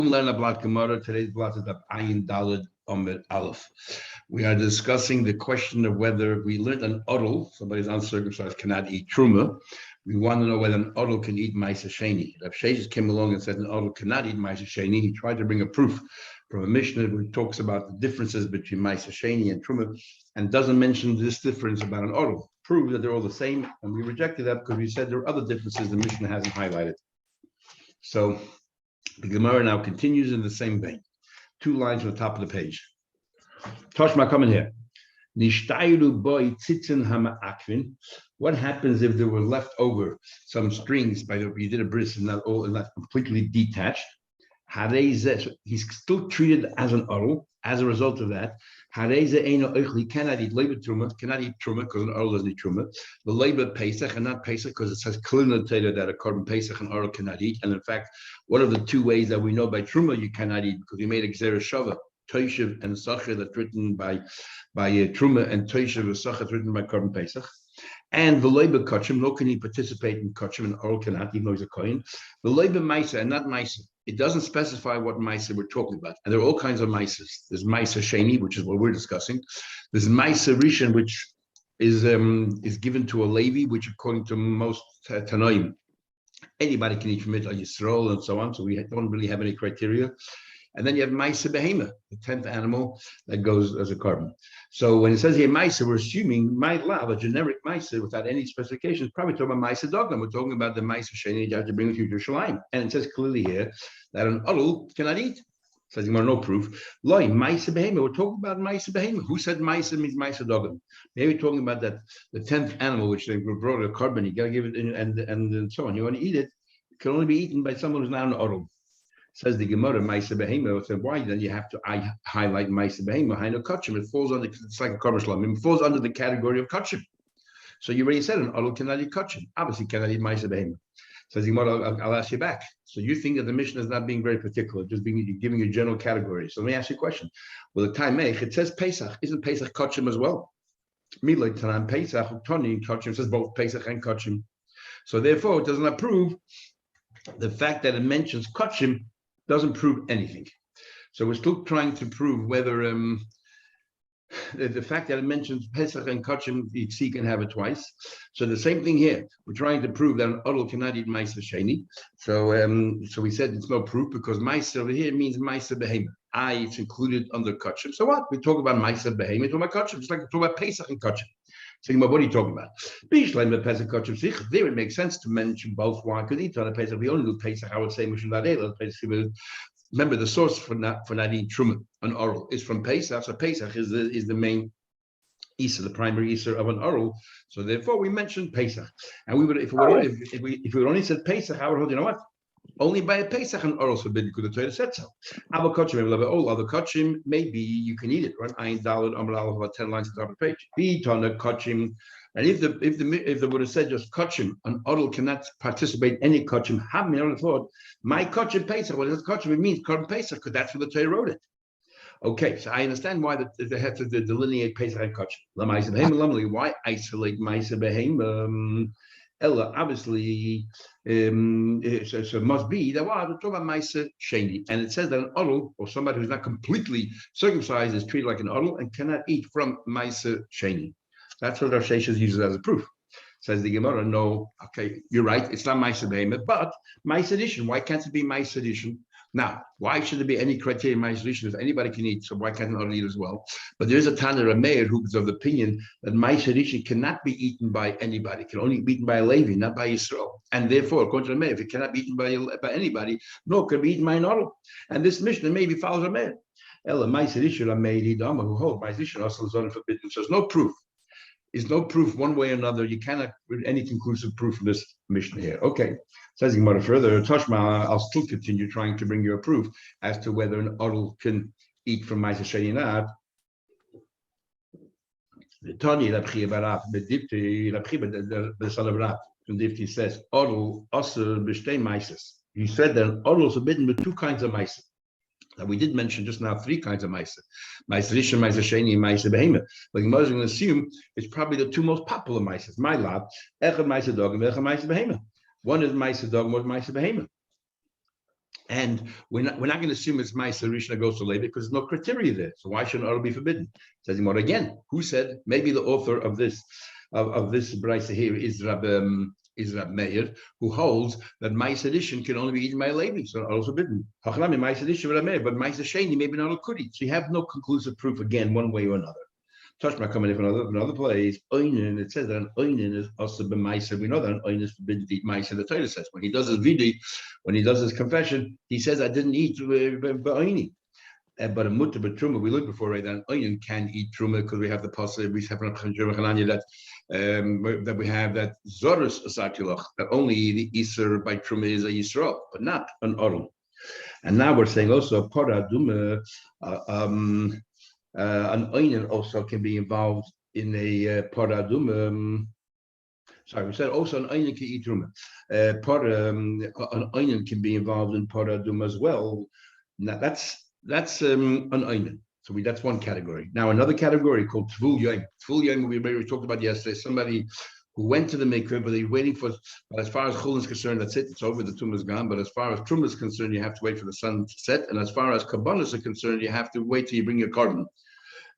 Learn about Gemara. Today's blot is up Ayin Daled Omer Aleph. We are discussing the question of whether we learned an odel, somebody's uncircumcised cannot eat truma. We want to know whether an odel can eat Maisa Sheni. Rav Sheshes came along and said an odel cannot eat Maisa Sheni. He tried to bring a proof from a Mishnah which talks about the differences between Maisa Sheni and truma, and doesn't mention this difference about an odel. Prove that they're all the same, and we rejected that because we said there are other differences the Mishnah hasn't highlighted. So the Gemara now continues in the same vein. 2 lines from the top of the page. Toshma coming here. What happens if there were left over some strings by the you did a bris and not completely detached? He's still treated as an odel. As a result of that, he cannot eat labor truma, cannot eat truma because an odel doesn't eat truma. The labor pesach and not pesach because it says clearly that a korban pesach and odel cannot eat. And in fact, one of the 2 ways that we know by truma you cannot eat because we made a gzera shava, toishev and sacher that's written by truma, and toishev and sacher written by korban pesach. And the labor kachim, no can he participate in kachim and odel cannot, even though he's a kohen. The labor maisa and not maisa. It doesn't specify what Maisa we're talking about. And there are all kinds of Maisas. There's Maisa Sheni, which is what we're discussing. There's Maisa Rishon, which is given to a Levi, which according to most Tanoim, anybody can eat from it, like Yisrael and so on. So we don't really have any criteria. And then you have Maisa Behema, the 10th animal that goes as a carbon. So when it says here Maisa, we're assuming a generic Maisa without any specifications, probably talking about Maisa Dogam. We're talking about the Maisa Sheni you have to bring with you to Yerushalayim. And it says clearly here that an odel cannot eat. It says you want no proof. Loi, Maisa Behema. We're talking about Maisa Behema. Who said Maisa means Maisa Dogam? Maybe we're talking about that the 10th animal, which they brought a carbon. You got to give it and so on. You want to eat it. It can only be eaten by someone who's not an odel. Says the Gemara, Maisa Behema. So why then you have to highlight Maisa Behema? Hainu Kachim. It falls under, it's like a Korban Shalom. It falls under the category of Kachim. So you already said an odel cannot eat Kachim. Obviously cannot eat Maisa Behema. Says the Gemara, I'll ask you back. So you think that the Mishnah is not being very particular, just giving you general categories. So let me ask you a question. Well, the time it says Pesach. Isn't Pesach Kachim as well? Milay Tanan Pesach, Toni Kachim says both Pesach and Kachim. So therefore, it does not prove the fact that it mentions Kachim doesn't prove anything. So we're still trying to prove whether the fact that it mentions Pesach and Kachim, you can have it twice. So the same thing here. We're trying to prove that an odel cannot eat Maisa Sheni. So we said it's no proof because Maisa over here means Maisa Behema. It's included under Kachim. So what? We talk about Maisa Behema, we talk about Kachim, just like we talk about Pesach and Kachim. So what are you talking about? There it makes sense to mention both. Why? Because each other Pesach, we only do Pesach, I would say, remember the source for not eating truma, an oral, is from Pesach. So Pesach is the main Easter, the primary Easter of an oral. So therefore we mentioned Pesach. And we would, if we only said Pesach, I would hold, you know what? Only by a Pesach and oral forbidden because the Torah said so. All other kachim, maybe you can eat it, right? Ayin Daled Amar Aleph, about 10 lines at the top of the page. Bitana kachim. And if the would have said just kachim, an odel cannot participate in any kachim. Have me on the thought, my kachim Pesach. What does kachim? It means korban Pesach because that's what the Torah wrote it. Okay, so I understand why they have to delineate Pesach and kachim. Why isolate Maisa Behema? Ella, obviously, so it must be that we're talking about Maisa Sheni, and it says that an odel or somebody who's not completely circumcised is treated like an odel and cannot eat from Maisa Sheni. That's what Rav Sheshes uses as a proof. Says the Gemara, no, okay, you're right, it's not Maisa Behema, but Maisa Edition. Why can't it be Maisa Edition? Now, why should there be any criteria in Maisa Edition if anybody can eat? So why can't an odel eat as well? But there is a Tana Rameir who's of the opinion that Maisa Edition cannot be eaten by anybody. It can only be eaten by a Levi, not by Yisrael. And therefore, according to Rameir, if it cannot be eaten by anybody, nor can be eaten by an odel. And this Mishnah maybe follows Rameir. Ella Maisa Edition Rameir Hidama who hold Maisa Edition also is forbidden. So there's no proof. Is no proof one way or another. You cannot read any conclusive proof from this Mishnah here. Okay, says Gemara further. Toshma, I'll still continue trying to bring you a proof as to whether an odel can eat from Maisa Sheni or not. The Tani Rabchi Baraf, the son of Rab, from Difti says odel also b'shtei Maisas. He said that an odel is forbidden with 2 kinds of Maisa. Now we did mention just now 3 kinds of Maisa. Maisa Rishon, Maisa Sheni, and Maisa Behema. But Gemara is going to assume it's probably the 2 most popular Maisas. My lab, Echad Maisa Dog and Echad Maisa Behema. One is Maisa Dog, one is Maisa Behema. And we're not going to assume it's Ma'aser Rishon goes to Levi because there's no criteria there. So why shouldn't it be forbidden? Says Gemara again. Who said? Maybe the author of this brayso here is Rab Meir, who holds that Ma'aser Rishon can only be eaten by Levi, so it's forbidden. Hachanami Ma'aser Rishon Rab Meir, but Ma'aser Sheni maybe not could eat. So you have no conclusive proof again, one way or another. Tashma coming from another place. Oinen, it says that an oinen is also b'maiser. We know that an oinen is forbidden to eat maiser. The Torah says when he does his vidi, when he does his confession, he says, "I didn't eat b'oini." But a mutter b'truma, we looked before, right? That an oinen can eat truma because we have the pasuk. We have that we have that zorus asakilach, that only the iser by truma is a yisrael, but not an orum. And now we're saying also paraduma. An oinen also can be involved in a paradum. Sorry, we said also an oinen can eat truma. An oinen can be involved in paradum as well. Now that's an oinen. So that's one category. Now another category called tvul yom. Tvul yom we talked about yesterday. Somebody who went to the mikveh, but they're waiting for. But as far as chulin is concerned, that's it. It's over. The tumah is gone. But as far as truma is concerned, you have to wait for the sun to set. And as far as kabbanos are concerned, you have to wait till you bring your carbon.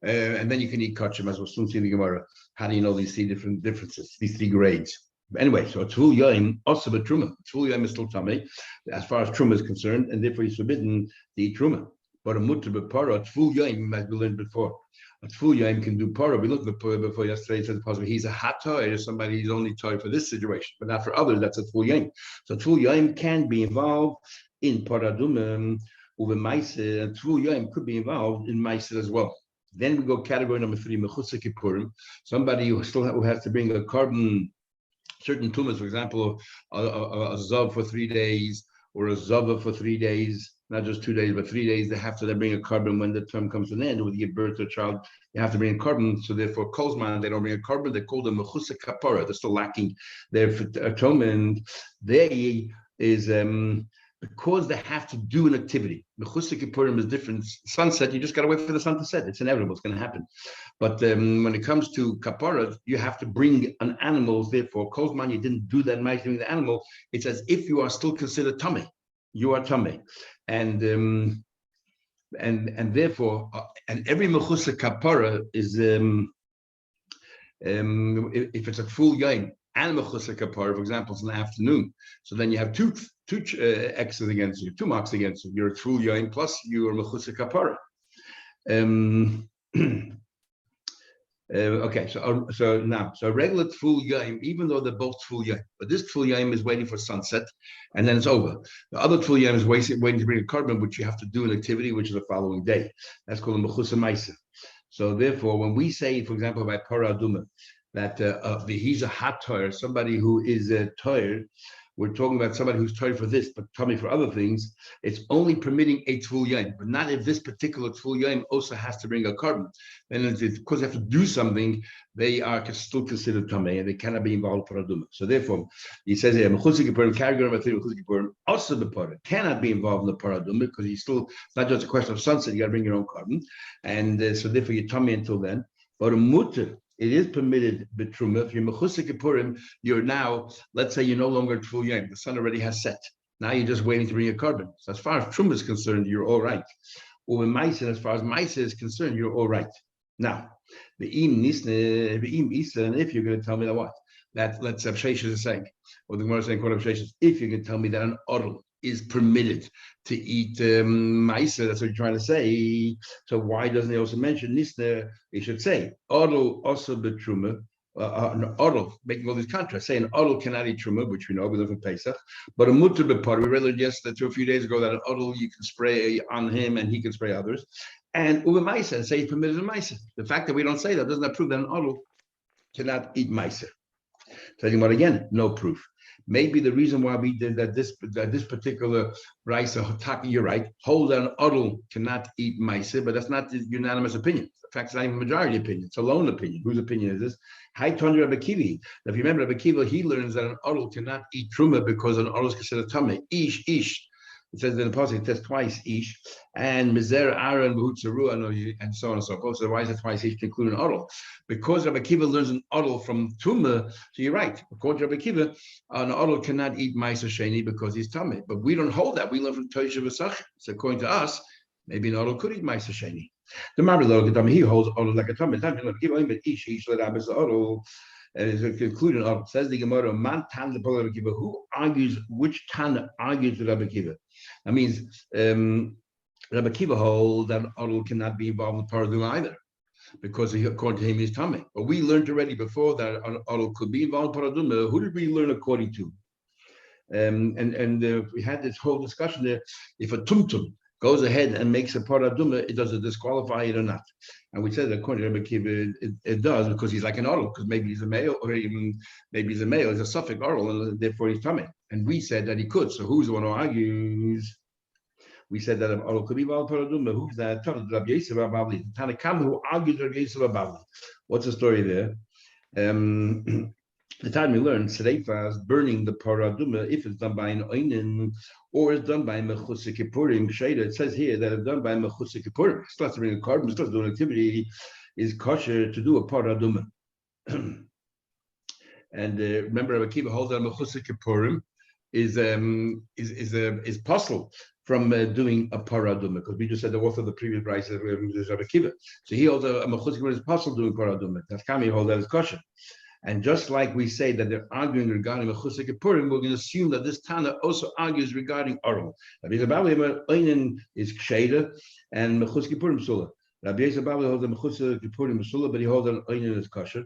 And then you can eat kachim, as we'll soon see in the Gemara. How do you know these three different differences, these three grades? Anyway, so tvul yom also but truma. Tvul yom is still tummy, as far as truma is concerned, and therefore he's forbidden to eat truma. But a mutter b'para, tvul yom, as we learned before. A tvul yom can do para. We looked before yesterday. It said possible he's a hot toy, somebody who's only toy for this situation, but not for others. That's a tvul yom. So tvul yom can be involved in paradum over ma'aser, and tvul yom could be involved in ma'aser as well. Then we go category number 3, mechutza kippurim. Somebody who has to bring a carbon, certain tumas, for example, a zav for 3 days or a zava for 3 days, not just 2 days, but 3 days. They have to then bring a carbon when the term comes to an end. When you give birth to a child, you have to bring a carbon. So therefore, kolzman, they don't bring a carbon. They call them mechutza kapara. They're still lacking their atonement. They is because they have to do an activity. Mechutza kippurim is different. Sunset, you just got to wait for the sun to set. It's inevitable. It's going to happen. But when it comes to kapara, you have to bring an animal. Therefore, kolzman, you didn't do that nice doing the animal. It's as if you are still considered tummy. You are tummy, and therefore, and every mechutza kapara is if it's a full yom and mechutza kapara, for example, it's in the afternoon. So then you have two X's against you, 2 marks against you. You're a full yom plus you are mechutza kapara. Okay, so regular tful yom, even though they're both tful yom, but this tful yom is waiting for sunset, and then it's over. The other tful yom is waiting to bring a carbon, which you have to do an activity, which is the following day. That's called a mechutza ma'aser. So therefore, when we say, for example, by paraduma, that he's a hot toyer, somebody who is a toyer, we're talking about somebody who's toyer for this, but tummy for other things. It's only permitting a tful yom, but not if this particular tful yom also has to bring a carbon. Then it's because they have to do something, they are still considered tummy, and they cannot be involved in paraduma. So therefore, he says here, mechutza kippurim, category number 3, mechutza kippurim, also the para cannot be involved in the paraduma because he's still, it's not just a question of sunset, you got to bring your own carbon, and so therefore you're tummy until then. But a mutter, it is permitted betruma. If you're mechutza kippurim, you're now, let's say you're no longer tful yom. The sun already has set. Now you're just waiting to bring your carbon. So as far as truma is concerned, you're all right. Or ma'aser, as far as ma'aser is concerned, you're all right. Now, the im isa, and if you're going to tell me that what? That let's have Sheshes is saying, or the Gemara is saying, if you can tell me that an oral is permitted to eat ma'aser, that's what you're trying to say. So why doesn't he also mention nisna? He should say oral also betruma. An oral, making all these contrasts, saying an oral cannot eat truma, which we know we live in Pesach, but a mutter bepar. We read just a few days ago that an oral you can spray on him and he can spray others, and uve ma'aser, and say it's permitted in ma'aser. The fact that we don't say that does not prove that an oral cannot eat ma'aser. Telling about again, no proof. Maybe the reason why we did that this particular rice, you're right, hold that an oral cannot eat ma'aser, but that's not the unanimous opinion. In fact, it's not even a majority opinion. It's a lone opinion. Whose opinion is this? High Tundra Rabbi Kivi. If you remember, Rabbi Kiva, he learns that an oral cannot eat truma because an oral is considered tummy. Ish. It says in the pasuk, it says twice ish, and mizer aaron and so on and so forth. So why is it twice ish to include an odol? Because Rabbi Akiva learns an odol from tumah. So you're right. According to Rabbi Akiva, an odol cannot eat ma'aser sheni because he's tummy. But we don't hold that. We learn from Tosha v'Sach. So according to us, maybe an odol could eat ma'aser sheni. The Marbel he holds odol like a tummy. Not Rabbi Akiva, but ish let abis odol. And it's concluded on, says the Gemara, man tan the Rabbi Akiva. Who argues, which Tana argues with Rabbi Akiva? That means Rabbi Akiva holds that odol cannot be involved in paraduma either, because according to him he's tummy. But we learned already before that odol could be involved in paraduma. Who did we learn according to? We had this whole discussion there. If a tumtum goes ahead and makes a paraduma, it does it disqualify it or not? And we said that according to Rabbi Akiva, it does, because he's like an odol, because maybe he's a male, or even maybe he's a male, he's a suffix odol, and therefore he's tummy. And we said that he could. So who's the one who argues? We said that odol could be involved in paraduma. Who's that? Rabbi Yosef Abavli, the Tanakam who argued Rabbi Yosef Abavli. What's the story there? The time we learned Sereifas burning the paraduma, if it's done by an oinen or it's done by mechusik kippurim sheda. It says here that it's done by mechusik kippurim. Still has to bring a carbon, still has to do an activity, is kosher to do a paraduma. And remember, Rabbi Akiva holds that mechusik kippurim is possible from doing a paraduma, because we just said the author of the previous rice is Rabbi Akiva. So he holds a mechusik kippurim is possible doing paraduma. That's Kami hold that as kosher. And just like we say that they're arguing regarding Mechusik Kippurim, we're going to assume that this Tana also argues regarding Oral. Rabbi Yisrael Oinen is Ksheda and Mechusik Kippurim Sula. Rabbi Yisrael holds the Mechusik Kippurim Sula, but he holds an Oinen as kosher.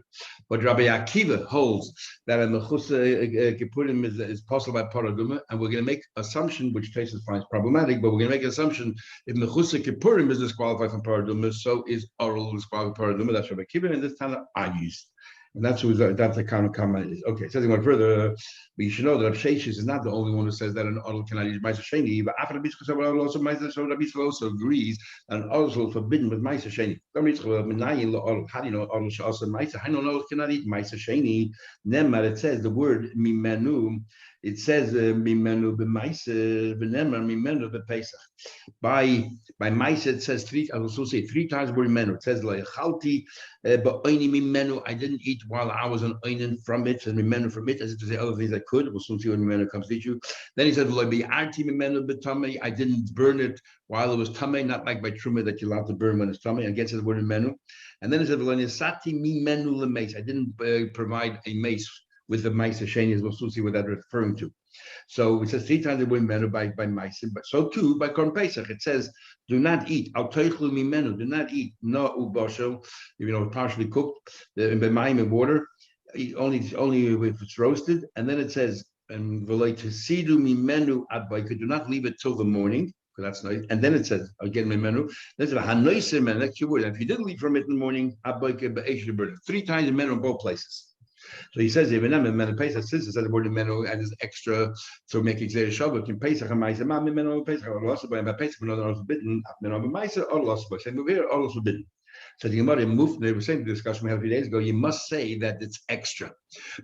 But Rabbi Akiva holds that a Mechusik Kippurim is possible by Paraduma, and we're going to make assumption, which Tosfos finds problematic, but we're going to make an assumption if Mechusik Kippurim is disqualified from Paraduma, so is Oral disqualified from Paraduma. That's Rabbi Akiva, and this Tana argues. And that's the kind of comment is. Okay, says he went further, but you should know that Sheshes is not the only one who says that an odol cannot use Ma'aser Sheni, but after Rabbi Yisrael so Rabbi Yisrael also agrees that an odol is forbidden with Ma'aser Sheni. How do you know odol should also Ma'aser? I don't know cannot eat Ma'aser Sheni. Nemar, it says the word mimenu. It says mimenu b'maiser v'nemar mimenu b'pesach. By maiser it says three. I will also say three times the word mimenu. It says le'chalti ba'oini mimenu. I didn't eat while I was on oinin from it, and mimenu from it, as if to say other things I could. We'll soon see when mimenu comes to you. Then he said le'bi'arti mimenu b'tamei. I didn't burn it while it was tamei, not like by truma that you're allowed to burn when it's tamei. Again, it says the word mimenu. And then he said le'nisati mimenu le'meis. I didn't provide a mace with the Ma'aser Sheni, as we'll soon see what that's referring to. So it says three times the word menu by Ma'aser, but so too by Korban Pesach. It says, do not eat, al teichlu mimenu, do not eat, no ubosho, partially cooked, b'mayim in water, eat only if it's roasted. And then it says, and v'loi tesidu mimenu ad b'ayka, do not leave it till the morning, because that's nice. And then it says, again, mimenu, that's a hanoiser menu, that's your word. And if you didn't leave from it in the morning, ad b'ayka b'eish burn it. Three times the menu in both places. So he says, even in Pesach, since it says the word menu and is extra to make it clear Shabbat in Pesach and Ma'aser, menu Pesach or lost by Pesach, but not forbidden. Menu Ma'aser or lost by saying here all forbidden. So the Gemara moved. They were saying the discussion we had a few days ago. You must say that it's extra,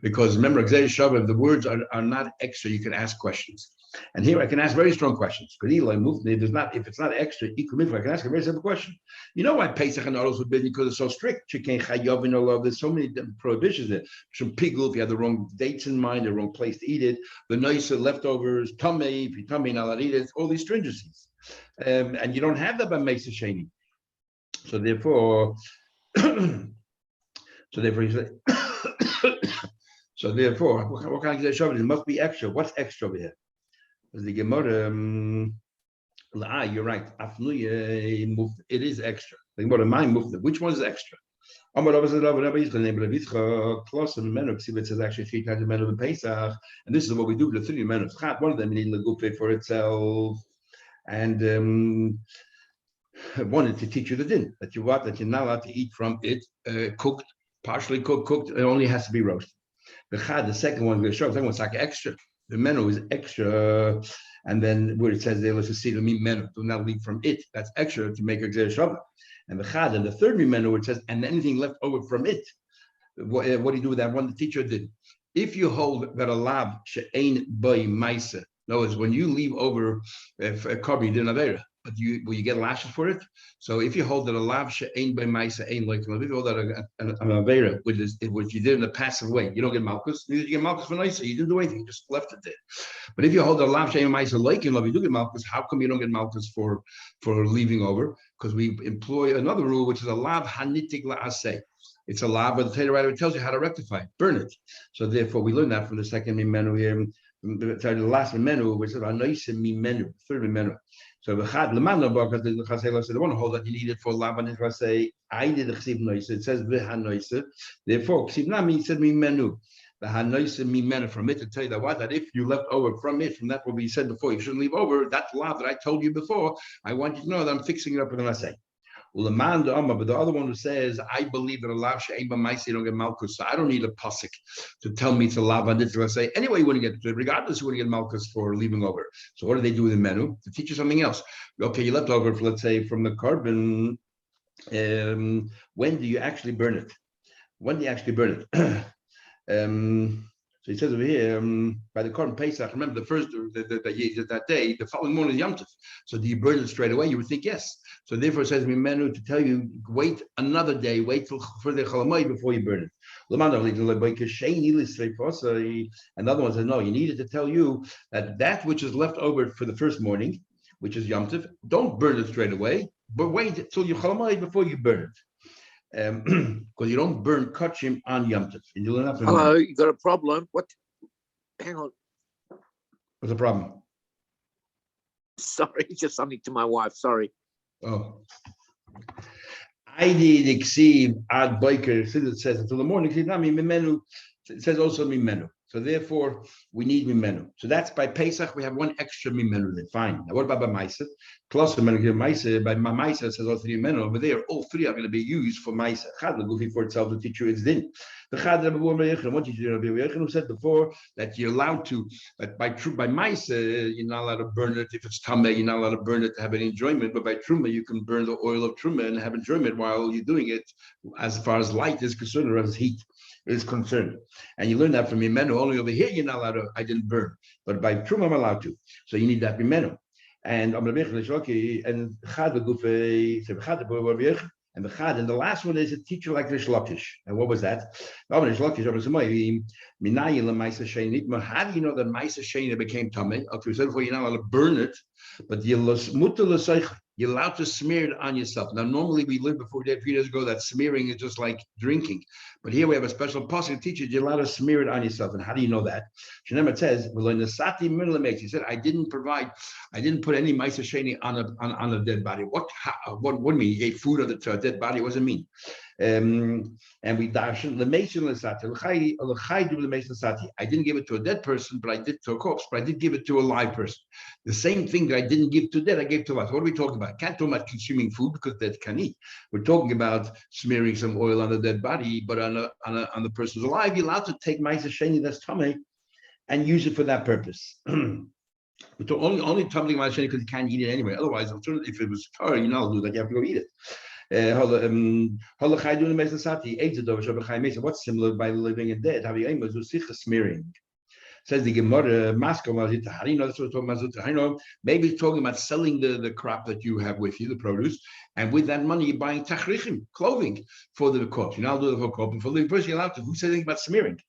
because remember, Shabbat, the words are not extra. You can ask questions. And here I can ask very strong questions. Because Eli Mufni does not, if it's not extra, I can ask a very simple question. You know why Pesach and Oros forbidden? Because it's so strict. You can't chayav in Allah. There's so many prohibitions there. From pigul, if you have the wrong dates in mind, the wrong place to eat it, the nicer leftovers, tamei, if you tamei not allowed to eat it, all these stringencies. And you don't have that by Ma'aser Sheni. So therefore, he said, so therefore, what kind of Shabbat? It must be extra. What's extra over here? The Gemara, you're right. It is extra. The Gemara, my movement. Which one is extra? It says actually three times the men of the Pesach, and this is what we do with the three men of Chat. One of them needs legufe for itself, and wanted to teach you the din that you're not allowed to eat from it cooked, partially cooked. It only has to be roasted. The second one is going to show. The second one's like extra. The menu is extra, and then where it says there, let's see the menu, do not leave from it. That's extra to make a gzer shabbat. And the chad, and the third menu, where it says, and anything left over from it. What do you do with that one? The teacher did. If you hold that a lab she'ein by ma'aser No, it's when you leave over if a carbon, you didn't avera, but will you get lashes for it? So if you hold that a lav ain't by maisa ain't like if you hold that an avera, which you did in a passive way, you don't get malchus. Neither you get malchus for nicer. You didn't do anything, you just left it there. But if you hold the lav shein ma'isa like in love, you do get malchus. How come you don't get malchus for leaving over? Because we employ another rule, which is a lav hanitig la'aseh. It's a lav, but the Torah writer tells you how to rectify it, burn it. So therefore, we learn that from the second menu here, the last menu, which is anoise menu, third menu. So the chad lemano because the chasela said the one hold that you need it for lav and if say I did the chsiv noise. It says v'hanoise. Therefore, chsiv nami said menu. The hanoise mimena from it to tell you that if you left over from that what we said before, you shouldn't leave over that lav that I told you before. I want you to know that I'm fixing it up with an assay. But the other one who says, I believe that a lav she'ein b'maisa, you don't get malchus. So I don't need a pasuk to tell me it's a lav and it's say anyway you wouldn't get it, regardless you wouldn't get malchus for leaving over. So what do they do with the menu? To teach you something else. Okay, you left over, let's say, from the carbon. When do you actually burn it? When do you actually burn it? So he says over here, by the Korban Pesach, remember the first that day, the following morning is Yom Tov. So do you burn it straight away? You would think yes. So therefore it says Mimenu to tell you, wait another day, wait till for the Chalamoy before you burn it. Another one says, no, you needed to tell you that which is left over for the first morning, which is Yom Tov, don't burn it straight away, but wait till you Chalamoy before you burn it. Because you don't burn kachim on Yom Tov. Hello, you got a problem? What? Hang on. What's the problem? Sorry, just something to my wife. Sorry. Oh. I did exceed ad biker. It says until the morning. It says also mimenu. So therefore, we need mimenu. So that's by Pesach. We have one extra mimenu there. Fine. Now what about by Maisa? Plus Maisa. By Maisa says also mimenu. Over there, all three are going to be used for Maisa. Chad Lagufi for itself to teach you its din. The Chad what you who said before that you're allowed to, that by Maisa, you're not allowed to burn it if it's Tameh. You're not allowed to burn it to have any enjoyment. But by Truma, you can burn the oil of Truma and have enjoyment while you're doing it, as far as light is concerned or as heat is concerned. And you learn that from Mimenu. Only over here you're not allowed to, I didn't burn. But by Truma I'm allowed to. So you need that Mimenu. And and the Chad, and the last one is a teacher like Rish Lakish. And what was that? How do you know that Maisa Shena became Tameh? Okay, we said before, you're not allowed to burn it, but you're allowed to smear it on yourself. Now, normally we lived before a few days ago that smearing is just like drinking. But here we have a special passage teacher, you're allowed to smear it on yourself. And how do you know that? Shnema says, he said, I didn't put any Maisa Sheni on a dead body. What do you mean? You ate food to a dead body? What does it mean? And we darshan the mason I didn't give it to a dead person, but I did to a corpse, but I did give it to a live person. The same thing that I didn't give to dead, I gave to us. What are we talking about? Can't talk about consuming food because dead can eat. We're talking about smearing some oil on the dead body, but on the person who's alive, you're allowed to take Maisa Sheni that's Tameh and use it for that purpose. But only Tameh Maisa Sheni because you can't eat it anyway. Otherwise, if it was Torah, you're not allowed to do that. You have to go eat it. What's similar by living and dead? Smearing. Says the Gemara, how do you know that's what we're talking about? I know maybe it's talking about selling the crop that you have with you, the produce, and with that money you're buying tachrichim, clothing for the corpse. You're not allowed to do it for corpse, and for the living person you're allowed to. Who says anything about smearing? To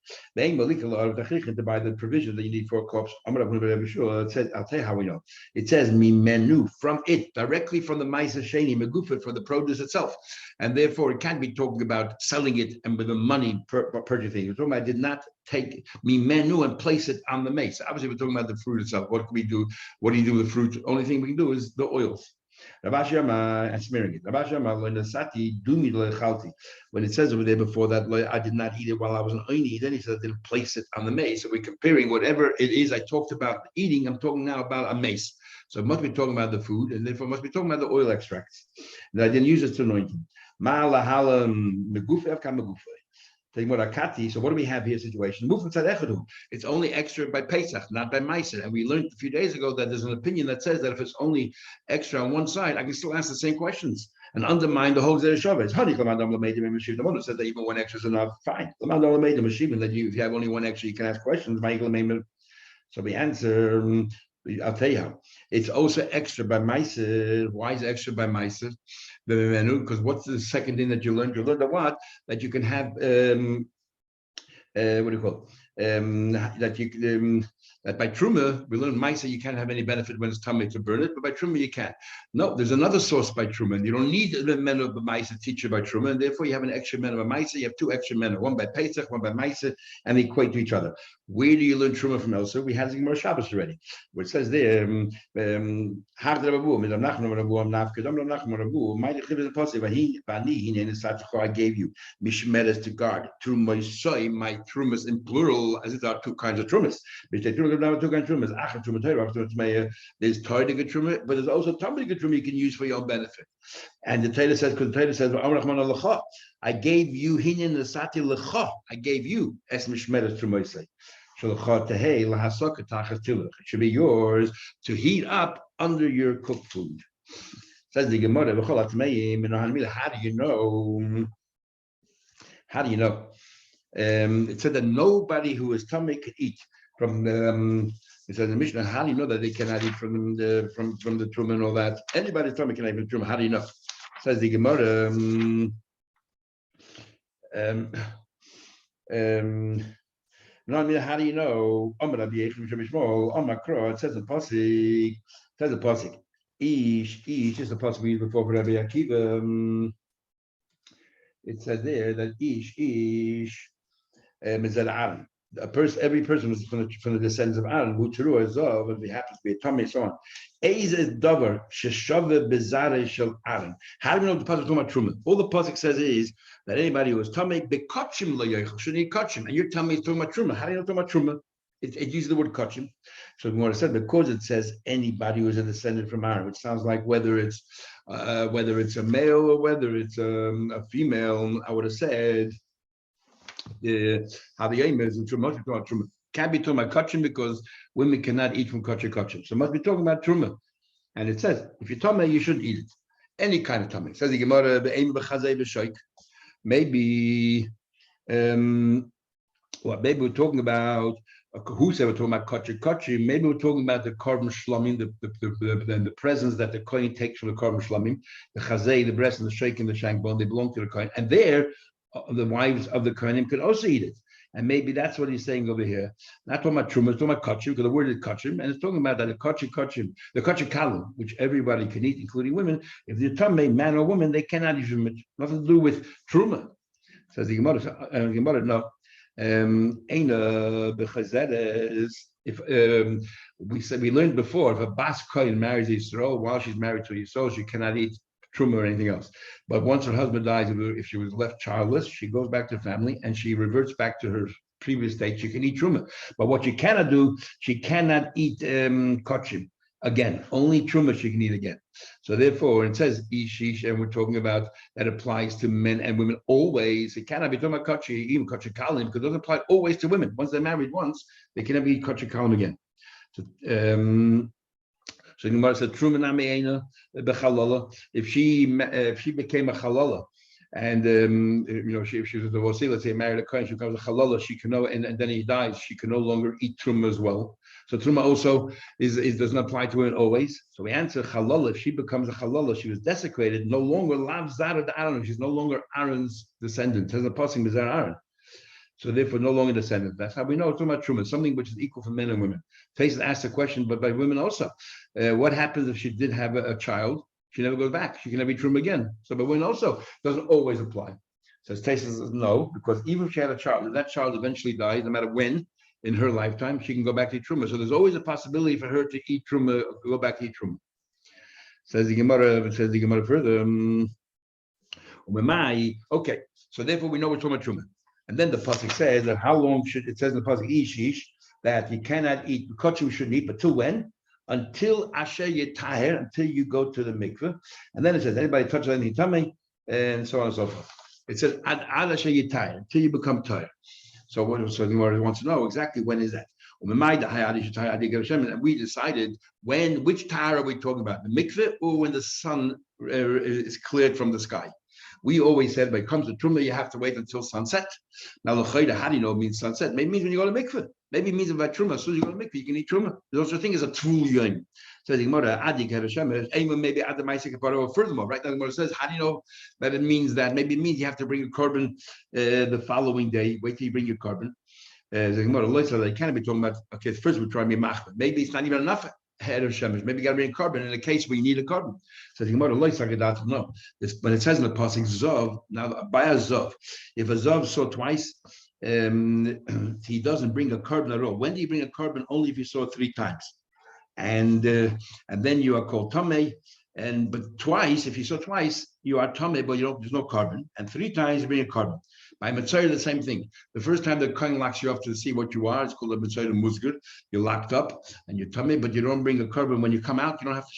buy the provision that you need for a corpse. It says, I'll tell you how we know. It says mimenu, from it, directly from the Maisa Sheni, megufet, for the produce itself. And therefore it can't be talking about selling it and with the money purchasing. We're talking about I did not take mimenu and place it on the mace. Obviously we're talking about the fruit itself. What can we do? What do you do with the fruit? The only thing we can do is the oils. And smearing it. When it says over there before that, I did not eat it while I was an oini, then he said I didn't place it on the mace. So we're comparing whatever it is I talked about eating, I'm talking now about a mace. So it must be talking about the food, and therefore must be talking about the oil extracts. And I didn't use it to anointing. So what do we have here? Situation. It's only extra by Pesach, not by Meiser. And we learned a few days ago that there's an opinion that says that if it's only extra on one side, I can still ask the same questions and undermine the whole Zereshavah. The one who said that even one extra is enough, fine. That if you have only one extra, you can ask questions. So we answer, I'll tell you how. It's also extra by Meiser. Why is it extra by Meiser? Because what's the second thing that you learned? You learned a what? That you can have what do you call that you that by truma we learn Maisa you can't have any benefit when it's tummy to burn it, but by truma you can. No, there's another source by truma, and you don't need the men of the Maisa teacher by truma, and therefore you have an extra men of a Maisa. You have two extra men, one by Pesach, one by Maisa, and they equate to each other. Where do you learn truma from Elsa? We had Gemara Shabbos already, where it says there, I gave you mishmeres to guard truma my trumas in plural, as there are two kinds of trumas. There's tardiga truma, but there's also tamdiga truma you can use for your own benefit. And the Torah says, because the Torah says, I gave you hinin nesati lecha. I gave you es mishmeres trumaisei. It should be yours to heat up under your cooked food. Says the Gemara, how do you know? How do you know? It said that nobody who is tummy can eat from it says in the Mishnah, how do you know that they cannot eat from the truma and all that? Anybody's tummy can eat from the truma. How do you know? Says the Gemara. No, I mean, how do you know? It says the pasuk. Ish is the pasuk we used before for Rabbi Akiva. It says there that ish is Aaron. Every person was from the descendants of Aaron. Who true as of, and he happens to be a tummy and so on. Eiz is davar sheshave bezare shel Aaron. How do we know the pasuk talking about truma? All the pasuk says is that anybody who is tummy bekachim lo yochel shouldn't eat kachim, and your tummy is talking about truma. How do you know talking about truma? It uses the word kachim. So the Gemara said because it says anybody who is a descendant from Aaron, which sounds like whether it's a male or whether it's a female. I would have said how the aim is in truma. Can't be talking about kachim because women cannot eat from kachim. So it must be talking about truma. And it says if you're tummy, you shouldn't eat it. Any kind of tummy. It says the Gemara maybe maybe we're talking about who said we're talking about kachim. Maybe we're talking about the korban shlamim, the presence that the kohen takes from the korban shlamim, the chazay, the breast, and the shake and the shank bone. They belong to the kohen, and there the wives of the kohenim could also eat it. And maybe that's what he's saying over here. Not talking about truma, it's talking about kachim, because the word is kachim, and it's talking about that the kachim, the kachim kalim, which everybody can eat, including women. If they're tummy, man or woman, they cannot eat from it. Nothing to do with truma. Says the Gemara, no. If we learned before, if a bas kohen marries a Yisrael while she's married to a Yisrael, she cannot eat truma or anything else. But once her husband dies, if she was left childless, she goes back to family and she reverts back to her previous state. She can eat truma. But what she cannot do, she cannot eat kachim again. Only truma she can eat again. So therefore, it says ishish, and we're talking about that applies to men and women always. It cannot be talking about kachim, even kachim kalim, because it doesn't apply always to women. Once they're married once, they can never eat kachim kalim again. So the Gemara said, "Truma nameina bechalala." If she became a chalala, and if she was a divorcee, let's say married a kohen, she becomes a chalala, she can know, and then he dies, she can no longer eat truma as well. So truma also doesn't apply to women always. So we answer chalala. If she becomes a chalala, she was desecrated, no longer lav zara de Aaron. She's no longer Aaron's descendant. There's a passing bezar Aaron. So therefore, no longer descendant. That's how we know it's talking about truma, something which is equal for men and women. Faisal asked the question, but by women also. What happens if she did have a child? She never goes back. She can never be truma again. So by women also doesn't always apply. Says Taisa says no, because even if she had a child, if that child eventually dies, no matter when in her lifetime, she can go back to eat truma. So there's always a possibility for her to eat truma, go back to eat truma. Says the Gemara further. Okay, so therefore we know we're talking about truma. And then the pasuk says that how long should it says in the pasuk ish that you cannot eat kachim shouldn't eat, but till when? Until asher yetaher, until you go to the mikveh. And then it says anybody touches anything tummy, and so on and so forth. It says ad asher yetaher, until you become tired. So the Gemara wants to know exactly when is that? And we decided which tire are we talking about? The mikveh or when the sun is cleared from the sky? We always said when it comes to truma, you have to wait until sunset. Now, l'chayda, how do you know it means sunset? Maybe it means when you go to mikveh. Maybe it means about truma. As soon as you go to mikveh, you can eat truma. There's also a thing as a tvul yoim. So the Gemara, adik havashem, maybe add the ma'aseh kapara. Furthermore, right now the Gemara says, how do you know that it means that? Maybe it means you have to bring a korban the following day. Wait till you bring your korban. The Gemara, they can't be talking about. Okay, first we're trying to be machmir. Maybe it's not even enough. Head of shemesh. Maybe you got to bring a korban in a case where you need a korban. So the Gemara, no. When it says in the pasuk zov, now by a zov, if a zov saw twice. He doesn't bring a korban at all. When do you bring a korban? Only if you saw it 3 times, and then you are called tamei. But twice, if you saw twice, you are tamei, but there's no korban. And 3 times you bring a korban. By Mitzvah, the same thing. The first time the kohen locks you up to see what you are, it's called a Mitzvah Musgur. You're locked up and you're tummy, but you don't bring a korban. When you come out, you don't have to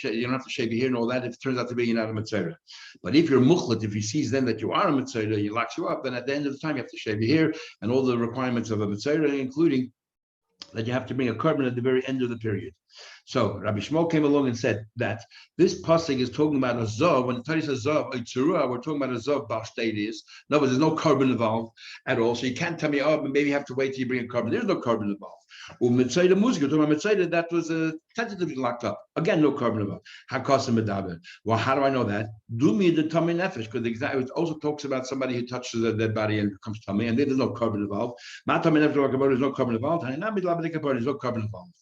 shave your hair and all that. If it turns out to be you're not a Mitzvah. But if you're muchlet, if he sees then that you are a Mitzvah, he locks you up. Then at the end of the time, you have to shave your hair and all the requirements of a Mitzvah, including that you have to bring a korban at the very end of the period. So Rabbi Shmuel came along and said that this pasuk is talking about a zav. When the Torah says zav, we're talking about a zav b'ashtadis. In other words, there's no korban involved at all. So you can't tell me, maybe you have to wait till you bring a korban. There's no korban involved. Well, Mitzvah Musgar, talking about Mitzvah, that was tentatively locked up. Again, no korban involved. Hakosim medaber. Well, how do I know that? Do me the tummy nefesh, because it also talks about somebody who touches a dead body and becomes tummy, and there's no korban involved. Ma tummy nefesh, there's no korban involved. There's no korban involved.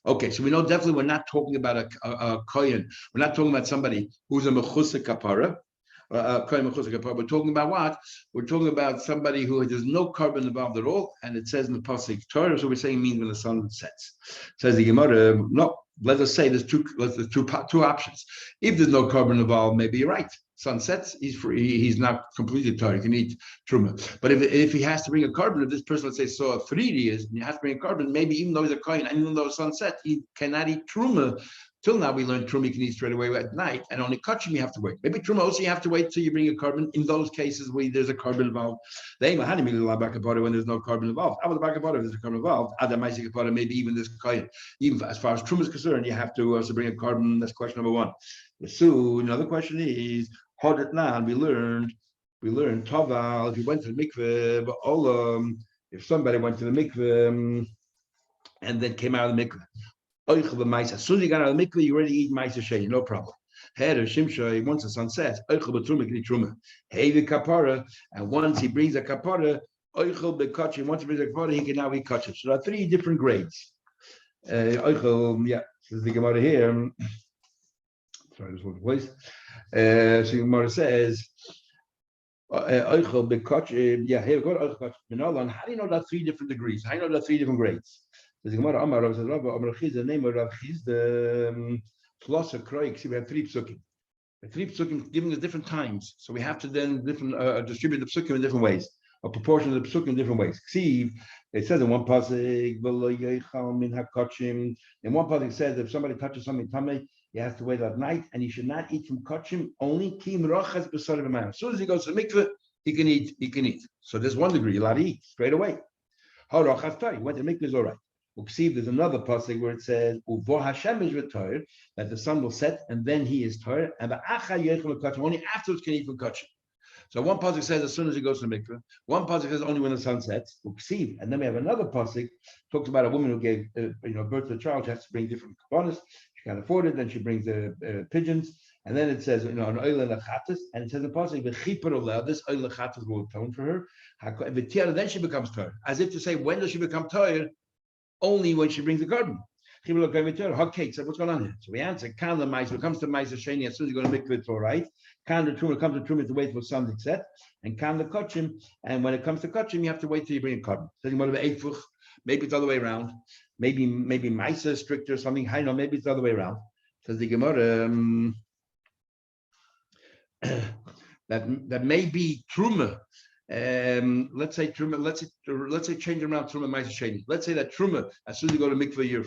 Okay, so we know definitely we're not talking about a kohen. We're not talking about somebody who's a mechusah kapara. We're talking about what? We're talking about somebody who there's no korban involved at all, and it says in the pasuk Torah. So we're saying it means when the sun sets. Says the Gemara, no. Let us say there's two options. If there's no korban involved, maybe you're right. Sun sets, he's free. He's not completely tired. He can eat truma. But if he has to bring a korban, if this person, let's say, saw 3 years and he has to bring a korban, maybe even though he's a kohen, and even though the sun set, he cannot eat truma. Till now, we learned truma you can eat straight away at night, and only kachim you have to wait. Maybe truma also you have to wait till you bring a korban. In those cases where there's a korban involved, when there's no korban involved. If there's a korban involved, maybe even this kohen. Even as far as truma is concerned, you have to also bring a korban. That's question number 1. So another question is, we learned Taval, if you went to the mikveh, but if somebody went to the mikveh and then came out of the mikveh. As soon as you got out of the mikveh, you already eat ma'aser sheni, no problem. Once the sun sets, and once he brings a kapara, once he brings a kapara, he can now eat kachim. So there are 3 different grades. Says the Gemara here. Sorry, this was the place. So Gemara says, here we go. How do you know that 3 different degrees? How do you know that 3 different grades? The Gemara Amar says, the name of Rav Chiz, the plus of Kroik, we have 3 psukim. The 3 psukim giving us different times. So we have to then distribute the psukim in different ways, a proportion of the psukim in different ways. It says in one pasuk, in one pasuk it says if somebody touches something tamei, he has to wait at night, and he should not eat from kachim, only kim rochas b'sar v'mayim. As soon as he goes to the mikveh, he can eat. So there's 1 degree, you're allowed to eat straight away. How rochas tar, went to the mikveh is all right. There's another pasuk where it says that the sun will set and then he is tired, and only afterwards can he eat from kachim. So one pasuk says as soon as he goes to the mikveh. One pasuk says only when the sun sets. And then we have another pasuk talks about a woman who gave birth to a child. She has to bring different kabbanis. She can't afford it. Then she brings the pigeons. And then it says an oil lechatas, and it says in pasuk this oil lechatas will atone for her. Then she becomes tired, as if to say, when does she become tired? Only when she brings the korban. Okay, so what's going on here? So we answer, when it comes to ma'aser sheni, as soon as you go to mikveh, it's all right. Comes to truma, to wait for sun to set. And kachim, and when it comes to kachim, you have to wait till you bring a korban. So maybe it's the other way around. Maybe ma'aser is stricter or something. I know, maybe it's the other way around. Says the Gemara that may be truma. Let's say truma. Let's say change around truma ma'aser sheni. Let's say that truma. As soon as you go to mikveh, you're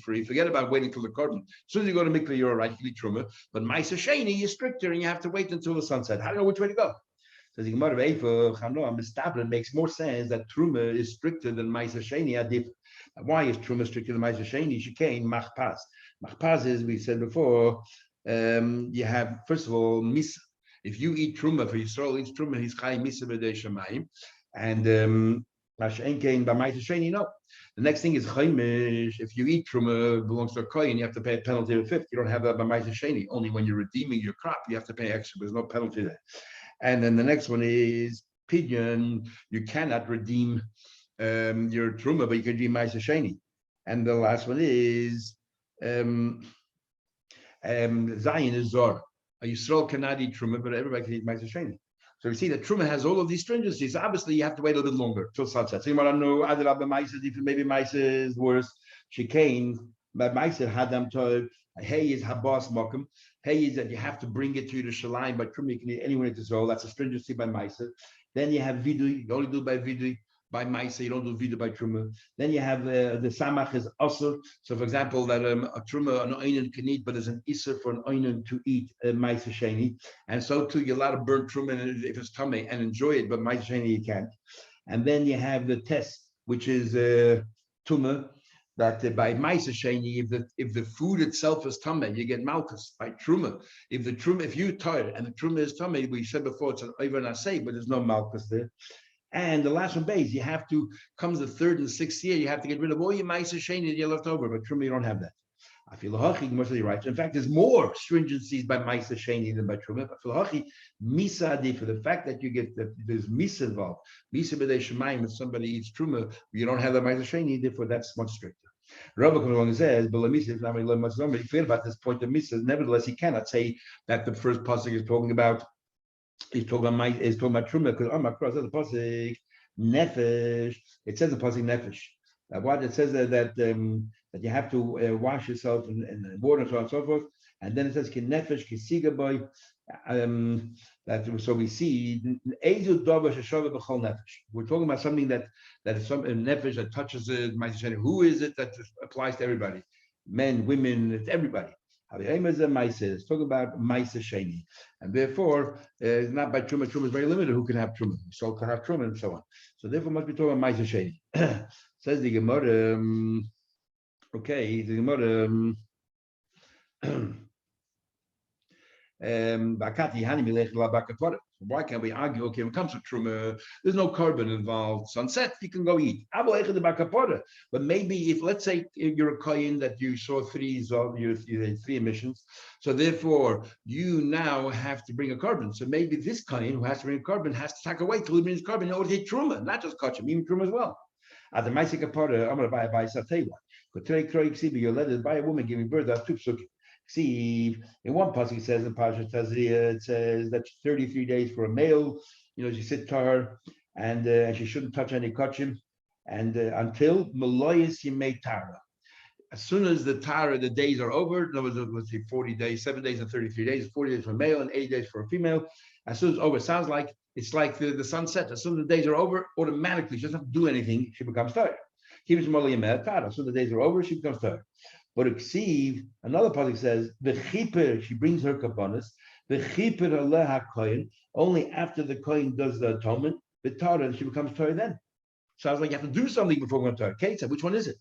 free. Forget about waiting till the korban. As soon as you go to mikveh, you're all right. You eat truma. But ma'aser sheni, you're stricter, and you have to wait until the sunset. I don't know which way to go. So the Gemara makes more sense that truma is stricter than ma'aser sheni. Why is truma stricter than ma'aser sheni? Shekain machpaz. Machpaz is, we said before. You have first of all misa. If you eat truma, for Yisrael eats truma, he's chayim misa b'dei shamayim, and mashen kein b'ma'aser sheni, no. The next thing is chaimish. If you eat truma belongs to a kohen, you have to pay a penalty of a fifth. You don't have that by ma'aser sheni. Only when you're redeeming your crop, you have to pay extra. There's no penalty there. And then the next one is pidyon. You cannot redeem your truma, but you can redeem ma'aser sheni. And the last one is zayin is zor. A Yisrael cannot eat truma, but everybody can eat ma'aser sheni. So we see that truma has all of these stringencies. Obviously, you have to wait a little bit longer till sunset. So you want to know maybe ma'aser is worse. Shekain, but ma'aser hadam toiv. Hey is habas mokum. Hey is that you have to bring it to you to shalayim. By truma you can eat anywhere in Israel. That's a stringency by ma'aser. Then you have vidui. You only do by vidui. By ma'aser, you don't do vidui by truma. Then you have the samach is asur. So, for example, that a truma, an oinen can eat, but there's an isur for an oinen to eat ma'aser sheni. And so too, you're allowed to burn truma if it's tummy and enjoy it, but ma'aser sheni you can't. And then you have the test, which is tumah, that by ma'aser sheni, if the food itself is tummy, you get malchus. By truma, if you tired and the truma is tummy, we said before it's an over nasei, but there's no malchus there. And the last one, base, you have to, comes the third and sixth year, you have to get rid of all your ma'aser sheni that you left over, but truma, you don't have that. I feel mostly right. In fact, there's more stringencies by ma'aser sheni than by truma. But for misa, for the fact that you get that there's misa involved, misa b'dei shemayim, if somebody eats truma, you don't have the ma'aser sheni, therefore that's much stricter. Rabbi comes along and says, but you forget about this point of misa. Nevertheless, he cannot say that the first pasuk is talking about. He's talking about truma because across the pasuk nefesh. It says the pasuk nefesh. What it says that you have to wash yourself in water and so on and so forth, and then it says ki nefesh kisiga boy. That so we see ezu davar sheshava b'chol nefesh. We're talking about something that is some nefesh that touches it. Who is it that applies to everybody? Men, women, it's everybody. It's talking about ma'aser sheni, and therefore it's not by truma. Truma is very limited. Who can have truma? So can have truma and so on. So therefore, must be talking about ma'aser sheni. Says the Gemara. Okay, the Gemara. Why can't we argue? Okay, when it comes to truma, there's no carbon involved. Sunset, you can go eat. But maybe if, let's say, if you're a kohen that you saw three emissions, so therefore you now have to bring a carbon. So maybe this kohen who has to bring a carbon has to take away till he brings carbon in order to eat truma, not just kachim, even truma as well. At the ma'aser kapara, I'm going to buy. So I'll tell you what. But today, you're led to buy a woman giving birth. That's two psukim. See, in one pasuk it says in Parashat Tazria, it says that 33 days for a male, she sit tar, and she shouldn't touch any kachim, and until Maloyis Yemei Tara. As soon as the Tara, the days are over, in other words, let's say 40 days, 7 days and 33 days, 40 days for a male and 80 days for a female. As soon as it's over, it sounds like it's like the sunset. As soon as the days are over, automatically, she doesn't have to do anything, she becomes tired. As soon as the days are over, she becomes tired. But Ksiv, another pasuk says, the chiper, she brings her kabbanis, the chiper aleha kohen, only after the kohen does the atonement, the Torah, she becomes Torah then. Sounds like you have to do something before going to Torah. Kate, which one is it?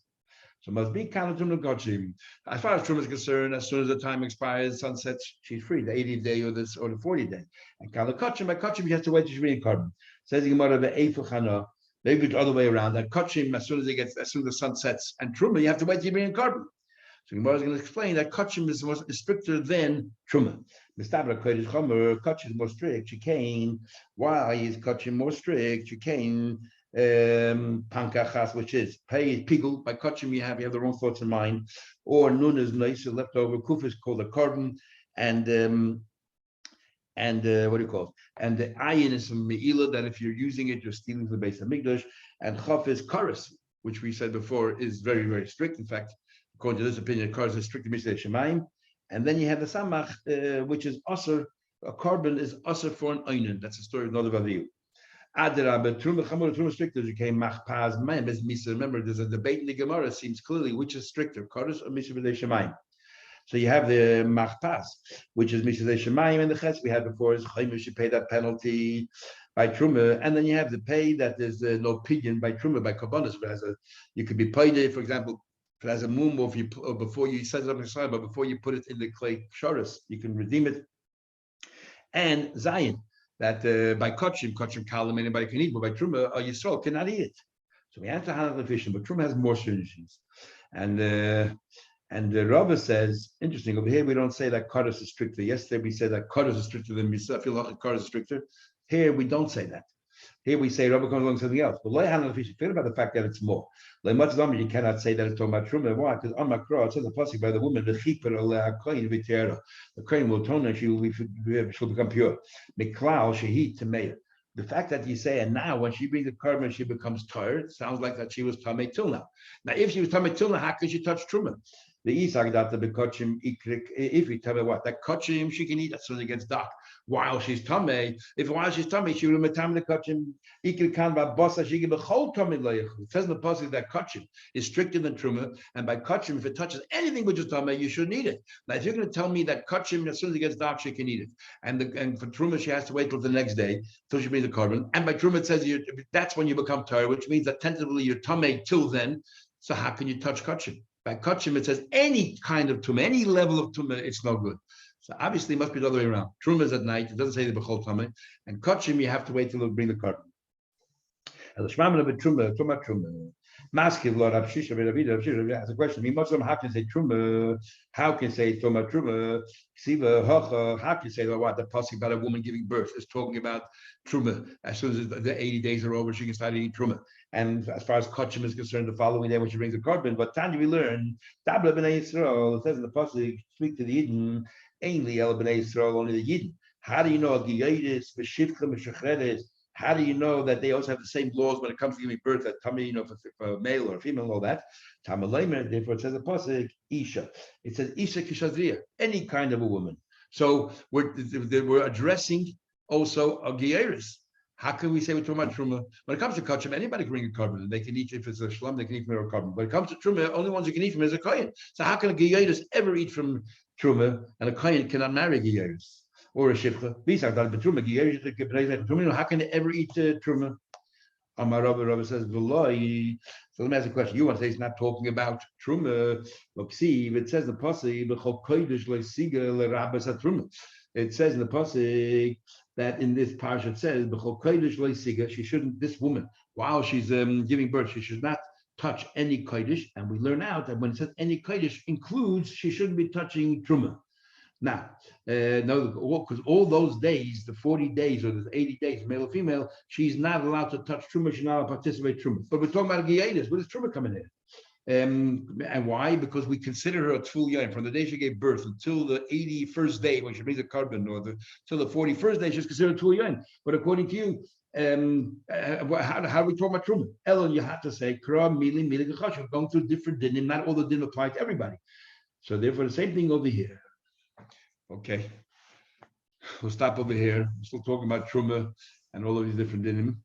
So must be kanatum l'kochim. As far as Truma is concerned, as soon as the time expires, sun sets, she's free, the 80th day or the 40th day. And kalakochim, by kochim, you have to wait till she's reincarnated. Says the Gemara, the eifuchana, maybe the other way around. That kochim, as soon as the sun sets, and Truma, you have to wait till you're reincarnated. So Gemara is going to explain that kachim is stricter than truma. Mistabra kodesh chomer, kachim is more strict. Chikain, why is kachim more strict? Chikain pankachas, which is pay pigul. By kachim you have the wrong thoughts in mind. Or nun is nice, left over. Kuf is called a carbon, and what do you call it? And the ayin is from meila, that if you're using it, you're stealing the base of mikdash. And chaf is karas, which we said before is very, very strict. In fact, according to this opinion, cars is strictly Mishneh Shemaim. And then you have the samach, which is usher. A carbon is usher for an oinen. That's the story of another value. Adarabah, truma chamor, truma stricter. Became machpaz mayim as misa. Remember, there's a debate in the Gemara. Seems clearly which is stricter, cars or Mishneh Shemaim. So you have the machpaz, which is Mishneh Shemaim, and the ches we had before is chayim. Should pay that penalty by truma, and then you have the pay that there's no opinion by truma by kabbanis. You could be paid, for example. If it has a mum, or before you set it up inside, but before you put it in the clay sharas, you can redeem it. And zayin, that by kachim kalam, anybody can eat, but by truma, Yisrael cannot eat it. So we answer Hana Lefishim, but Truma has more stringencies. And the Rava says, interesting, over here we don't say that Kaddish is stricter. Yesterday we said that Kaddish is stricter than Misaf, Kaddish is stricter. Here we don't say that. Here we say Rava comes along with something else. But forget about the fact that it's more. Like much longer, you cannot say that it's talking about Truma. Why? Because on Makra, it says a pasuk by the woman, the kohen will tone her, she'll become pure. Miklal shehi tameya. The fact that you say, and now when she brings the carbon, she becomes tired, sounds like that she was tamei till now. Now, if she was tamei till now, how could she touch Truma? The Isaac that the bekachim ikrik, if you tell me what, that kachim she can eat as soon as it gets dark. While she's tamei, while she's tamei, she will metam the kachim ikrik kan ba bosa she give a whole tamei leich. It says in the pasuk that kachim is stricter than Truma, and by kachim, if it touches anything which is tamei, you shouldn't eat it. Now, if you're going to tell me that kachim as soon as it gets dark, she can eat it, and for Truma she has to wait till the next day till she brings the carbon, and by Truma it says that's when you become tired, which means that tentatively you're tamei till then. So how can you touch kachim? By kachim, it says any kind of tumah, any level of tumah, it's no good. So obviously, it must be the other way around. Truma is at night; it doesn't say the bechol tumah, and kachim you have to wait till they bring the carbon. And the shmamina of truma. Maskiv Lord Rav Shisha has a question. I mean, Muslim, how can say truma? How can say truma? Siva hocha. How can say what the pasuk about a woman giving birth is talking about truma? As soon as the 80 days are over, she can start eating truma. And as far as kachim is concerned, the following day when she brings the carbon, but Tanya we learn Dabla b'nei Yisrael. It says in the pasuk, speak to the Yidden, ainly el b'nei Yisrael, only the Yidden. How do you know a giyadis v'shivcha v'shachredes? How do you know that they also have the same laws when it comes to giving birth, that tummy, for male or female, and all that? Therefore, it says the pasuk Isha. It says Isha kishadriya, any kind of a woman. So we're addressing also a gieris. How can we say we're talking about truma? When it comes to kachim, anybody can bring a carbon, and they can eat if it's a shlum, they can eat from a carbon. When it comes to truma, only ones who can eat from is a kohen. So how can a gieris ever eat from truma, and a kohen cannot marry a gieris? Or a shivcha. How can they ever eat truma? Amar Rabbi says, "V'loi." So let me ask a question. You want to say it's not talking about truma? Look, see, it says in the pasuk, "B'chol kodesh leisiga l'rabas truma." It says in the pasuk that in this parsha it says, "B'chol kodesh leisiga." She shouldn't. This woman, while she's giving birth, she should not touch any kodesh. And we learn out that when it says any kodesh includes, she shouldn't be touching truma. Now, no, because all those days, the 40 days or the 80 days, male or female, she's not allowed to touch truma, she's not allowed to participate in truma. But we're talking about giyadis. Where does truma come in here? And why? Because we consider her a tful yain from the day she gave birth until the 81st day when she brings a carbon, or till the 41st day, she's considered a tful yain. But according to you, how do we talk about truma? Ellen, you have to say kra mili gachashu. Going through different dinim. Not all the din apply to everybody. So therefore, the same thing over here. Okay, we'll stop over here. We're still talking about truma and all of these different dinim.